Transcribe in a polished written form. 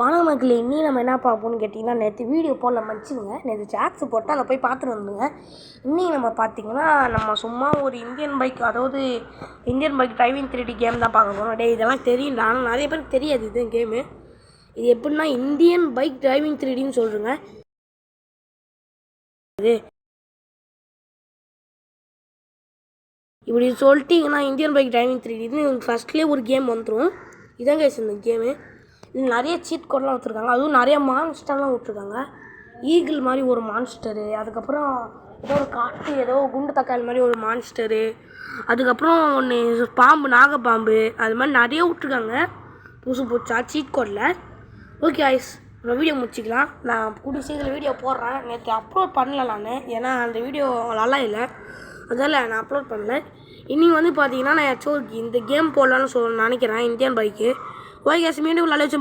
வணக்கம் மக்களே, இன்னும் நம்ம என்ன பார்ப்போம்னு கேட்டிங்கன்னா, நேற்று வீடியோ போடல மன்னிச்சுங்க. நேற்று சாட்ஸ் போட்டு அதை போய் பார்த்துட்டு வந்துங்க. இன்றைக்கி நம்ம பார்த்திங்கன்னா நம்ம சும்மா ஒரு இந்தியன் பைக், அதாவது Indian bike driving 3D game தான் பார்க்க போகிறோம். டே இதெல்லாம் தெரியும், ஆனால் நிறைய பேருக்கு தெரியாது இது கேமு. இது எப்படின்னா இந்தியன் பைக் டிரைவிங் 3Dன்னு சொல்கிறேங்க. அது இப்படி சொல்லிட்டிங்கன்னா இந்தியன் பைக் டிரைவிங் 3Dன்னு ஃபஸ்ட்லேயே ஒரு கேம் வந்துடும். இதான் கேஸ் இந்த கேமு. இது நிறைய சீட் கோடெலாம் விட்டுருக்காங்க, அதுவும் நிறைய மான்ஸ்டர்லாம் விட்டுருக்காங்க. ஈகிள் மாதிரி ஒரு மான்ஸ்டரு, அதுக்கப்புறம் ஏதோ ஒரு காட்டு ஏதோ குண்டு தக்காளி மாதிரி ஒரு மான்ஸ்டரு, அதுக்கப்புறம் ஒன்று பாம்பு நாகப்பாம்பு, அது மாதிரி நிறைய விட்ருக்காங்க புதுசு புதுசா சீட் கோடில். ஓகே ஐஸ், நான் வீடியோ முடிச்சிக்கலாம். நான் கூடிய சீக்கிரம் வீடியோ போடுறேன். நேற்று அப்லோட் பண்ணல நான், ஏன்னா அந்த வீடியோ நல்லா இல்லை, அதனால் நான் அப்லோட் பண்ணல. இன்னைக்கு வந்து பார்த்தீங்கன்னா நான் ஏதாச்சும் இந்த கேம் போடலான்னு நினைக்கிறேன், இந்தியன் பைக்கு. ஓகே மீண்டும் நல்லா வச்சு